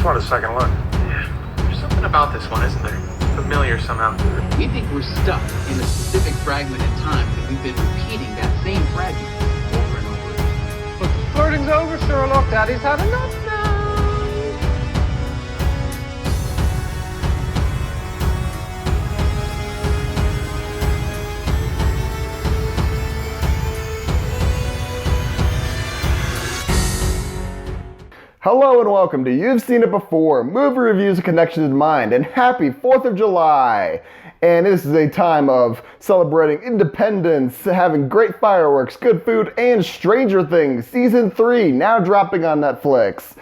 want a second look. Yeah, there's something about this one, isn't there? Familiar somehow. We think we're stuck in a specific fragment in time, and we've been repeating that same fragment over and over again. But the flirting's over, Sherlock. Daddy's had enough now. Hello and welcome to You've Seen It Before, movie reviews and connections in mind, and happy 4th of July! And this is a time of celebrating independence, having great fireworks, good food, and Stranger Things Season 3, now dropping on Netflix.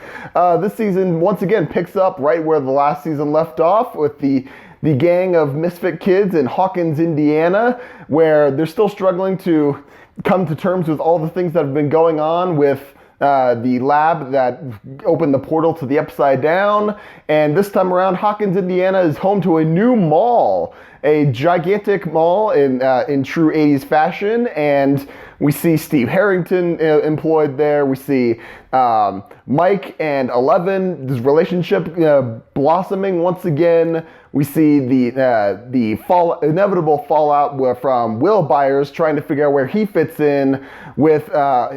This season, once again, picks up right where the last season left off with the gang of misfit kids in Hawkins, Indiana, where they're still struggling to come to terms with all the things that have been going on with the lab that opened the portal to the Upside Down. And this time around, Hawkins, Indiana is home to a new mall, a gigantic mall in true 80s fashion. And we see Steve Harrington employed there. We see Mike and Eleven, this relationship blossoming once again. We see the inevitable fallout from Will Byers trying to figure out where he fits in with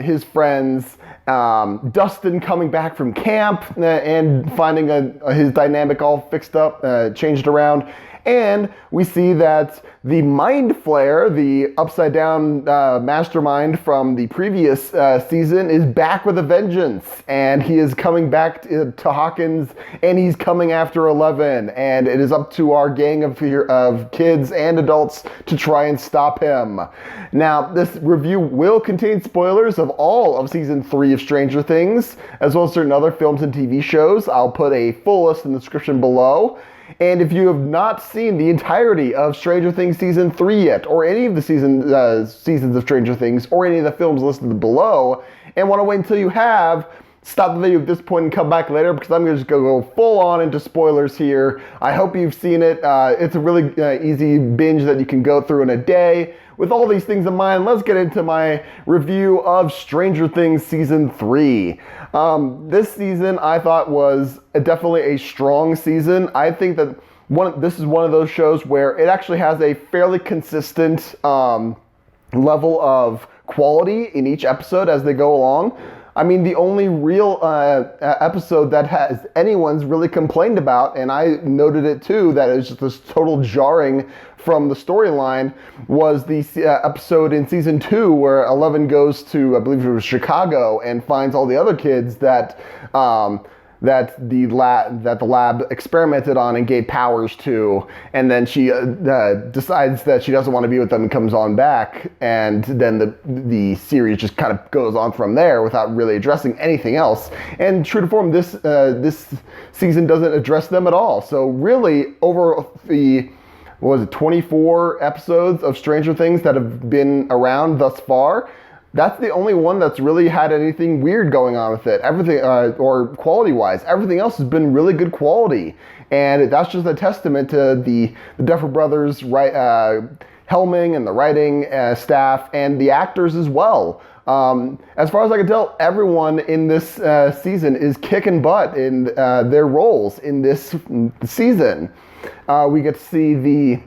his friends. Dustin coming back from camp and finding his dynamic all fixed up, changed around. And we see that the Mind Flayer, the Upside Down mastermind from the previous season, is back with a vengeance. And he is coming back to Hawkins, and he's coming after Eleven. And it is up to our gang of kids and adults to try and stop him. Now, this review will contain spoilers of all of Season 3 of Stranger Things, as well as certain other films and TV shows. I'll put a full list in the description below. And if you have not seen the entirety of Stranger Things Season 3 yet, or any of the seasons of Stranger Things, or any of the films listed below, and want to wait until you have, stop the video at this point and come back later, because I'm going to just go full on into spoilers here. I hope you've seen it. It's a really easy binge that you can go through in a day. With all these things in mind, let's get into my review of Stranger Things Season 3. This season I thought was definitely a strong season. I think that this is one of those shows where it actually has a fairly consistent level of quality in each episode as they go along. I mean, the only real episode that anyone's really complained about, and I noted it too, that it was just this total jarring from the storyline, was the episode in Season 2 where Eleven goes to, I believe it was Chicago, and finds all the other kids that the lab experimented on and gave powers to, and then she decides that she doesn't want to be with them and comes on back, and then the series just kind of goes on from there without really addressing anything else. And true to form, this season doesn't address them at all. So really, over the 24 episodes of Stranger Things that have been around thus far, that's the only one that's really had anything weird going on with it. Everything, or quality-wise, everything else has been really good quality. And that's just a testament to the Duffer Brothers helming and the writing staff and the actors as well. As far as I can tell, everyone in this season is kicking butt in their roles in this season. We get to see the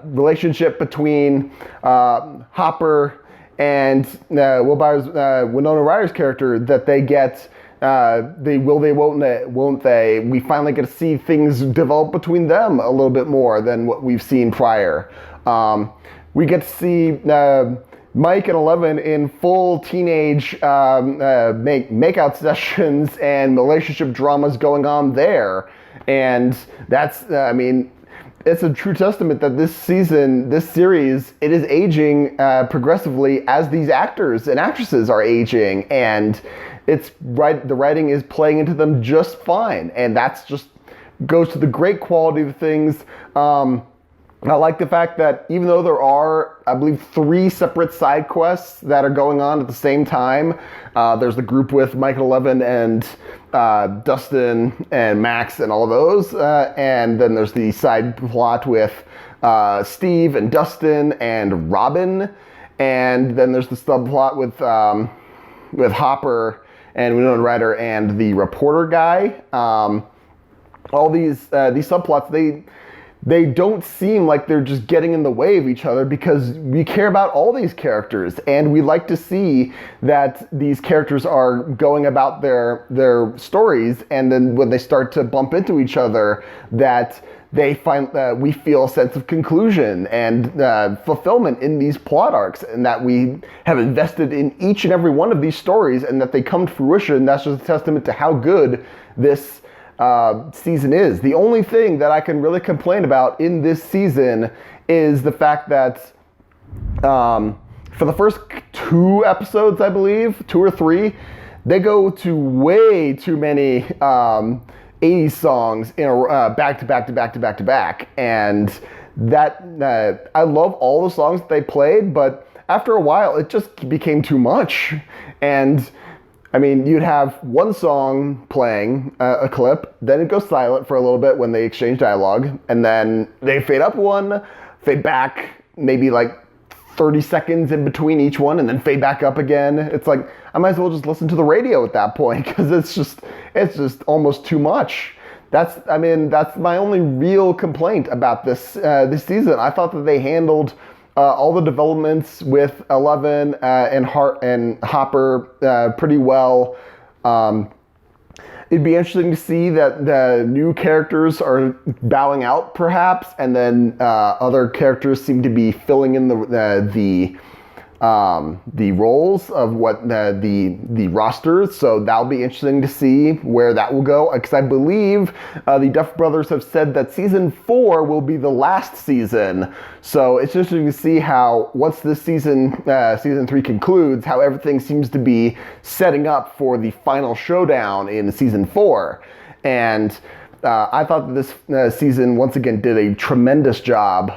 relationship between Hopper and Will Byers, Winona Ryder's character, that they get, won't they? We finally get to see things develop between them a little bit more than what we've seen prior. We get to see Mike and Eleven in full teenage makeout sessions and relationship dramas going on there. And that's, it's a true testament that this series, it is aging progressively as these actors and actresses are aging, and the writing is playing into them just fine, and that's just goes to the great quality of things. I like the fact that even though there are, I believe, 3 separate side quests that are going on at the same time, there's the group with Mike and Eleven and Dustin and Max and all those, and then there's the side plot with Steve and Dustin and Robin, and then there's the subplot with Hopper and Winona Ryder and the reporter guy. All these subplots, they don't seem like they're just getting in the way of each other, because we care about all these characters, and we like to see that these characters are going about their stories, and then when they start to bump into each other, that they find we feel a sense of conclusion and fulfillment in these plot arcs, and that we have invested in each and every one of these stories, and that they come to fruition. That's just a testament to how good this season is. The only thing that I can really complain about in this season is the fact that for the first 2 episodes, I believe, 2 or 3, they go to way too many 80s songs in a back to back, and that I love all the songs that they played, but after a while it just became too much. And I mean, you'd have one song playing, a clip, then it goes silent for a little bit when they exchange dialogue, and then they fade up one, fade back, maybe like 30 seconds in between each one, and then fade back up again. It's like, I might as well just listen to the radio at that point, because it's just almost too much. That's my only real complaint about this season. I thought that they handled all the developments with Eleven and Hopper pretty well. It'd be interesting to see that the new characters are bowing out, perhaps, and then other characters seem to be filling in the roles of what the rosters. So that'll be interesting to see where that will go, because I believe the Duff brothers have said that season 4 will be the last season. So it's interesting to see how, once this season 3 concludes, how everything seems to be setting up for the final showdown in season 4. And I thought that this season once again did a tremendous job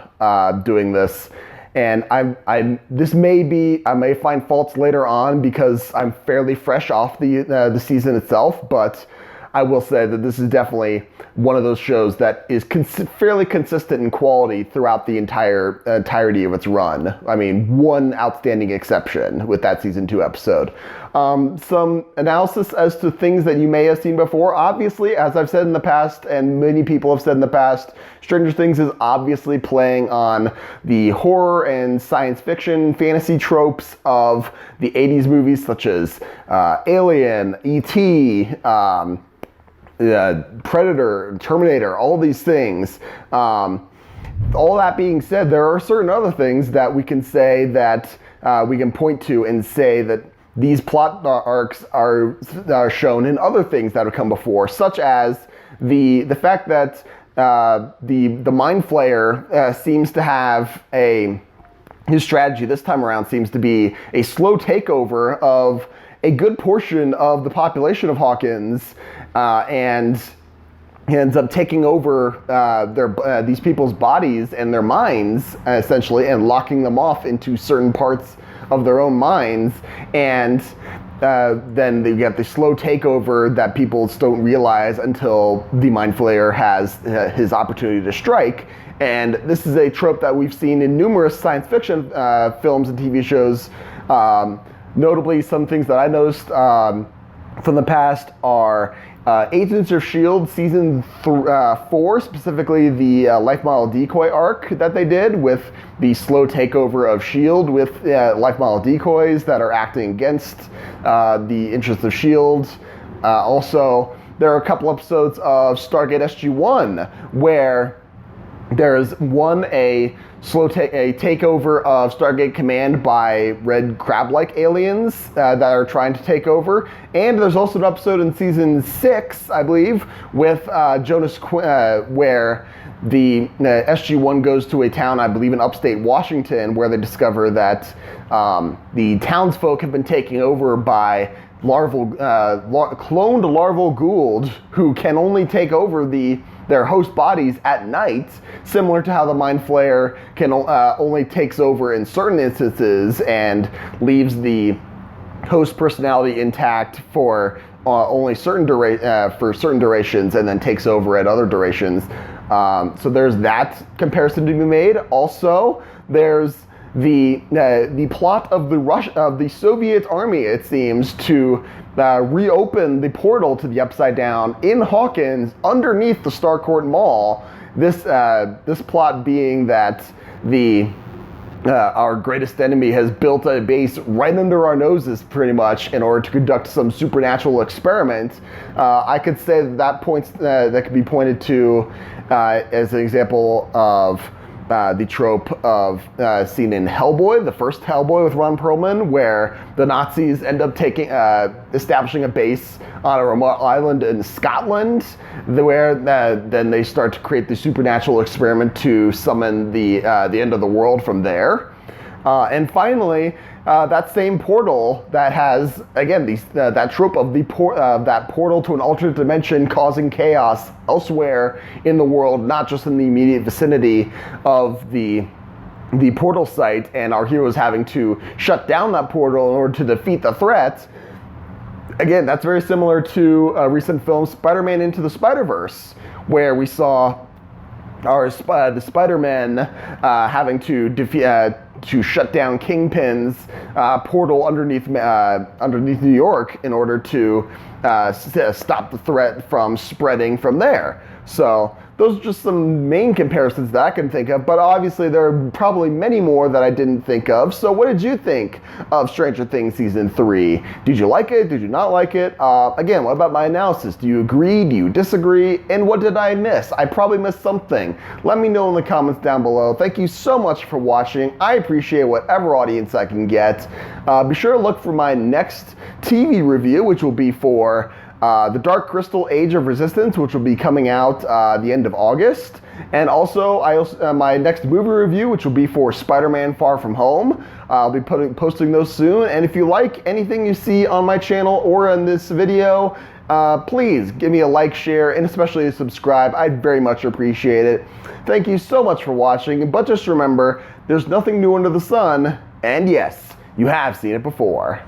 doing this. And I may find faults later on, because I'm fairly fresh off the season itself, but I will say that this is definitely one of those shows that is fairly consistent in quality throughout the entirety of its run. I mean, one outstanding exception with that season 2 episode. Some analysis as to things that you may have seen before. Obviously, as I've said in the past, and many people have said in the past, Stranger Things is obviously playing on the horror and science fiction fantasy tropes of the 80s movies, such as Alien, E.T., Predator, Terminator, all these things. All that being said, there are certain other things that we can say that we can point to and say that these plot arcs are shown in other things that have come before, such as the fact that the Mind Flayer seems to have his strategy this time around seems to be a slow takeover of a good portion of the population of Hawkins, and he ends up taking over these people's bodies and their minds, essentially, and locking them off into certain parts of their own minds. And then they get the slow takeover that people don't realize until the Mind Flayer has his opportunity to strike. And this is a trope that we've seen in numerous science fiction films and TV shows. Notably, some things that I noticed from the past are Agents of S.H.I.E.L.D. Season 4, specifically the Life Model Decoy arc that they did with the slow takeover of S.H.I.E.L.D. with Life Model decoys that are acting against the interests of S.H.I.E.L.D. Also, there are a couple episodes of Stargate SG-1 where there's a takeover of Stargate Command by red crab-like aliens that are trying to take over. And there's also an episode in season 6, I believe, with Jonas where the SG-1 goes to a town, I believe in upstate Washington, where they discover that the townsfolk have been taken over by cloned larval Goa'uld who can only take over their host bodies at night, similar to how the Mind Flayer can only takes over in certain instances and leaves the host personality intact for only certain durations, and then takes over at other durations. So there's that comparison to be made. Also, there's the plot of the Soviet army, it seems, to reopen the portal to the Upside Down in Hawkins underneath the Starcourt Mall. This plot being that our greatest enemy has built a base right under our noses, pretty much, in order to conduct some supernatural experiment. I could say that points that could be pointed to as an example of the trope of seen in Hellboy, the first Hellboy with Ron Perlman, where the Nazis end up establishing a base on a remote island in Scotland, where then they start to create the supernatural experiment to summon the end of the world from there. And finally, that same portal that has, again, that trope of that portal to an alternate dimension causing chaos elsewhere in the world, not just in the immediate vicinity of the portal site, and our heroes having to shut down that portal in order to defeat the threat. Again, that's very similar to a recent film, Spider-Man Into the Spider-Verse, where we saw the Spider-Man having to to shut down Kingpin's portal underneath New York in order to stop the threat from spreading from there. So those are just some main comparisons that I can think of, but obviously there are probably many more that I didn't think of. So what did you think of Stranger Things Season 3? Did you like it? Did you not like it? Again, what about my analysis? Do you agree? Do you disagree? And what did I miss? I probably missed something. Let me know in the comments down below. Thank you so much for watching. I appreciate whatever audience I can get. Be sure to look for my next TV review, which will be for The Dark Crystal Age of Resistance, which will be coming out the end of August. And also, my next movie review, which will be for Spider-Man Far From Home. I'll be posting those soon. And if you like anything you see on my channel or in this video, please give me a like, share, and especially a subscribe. I'd very much appreciate it. Thank you so much for watching. But just remember, there's nothing new under the sun. And yes, you have seen it before.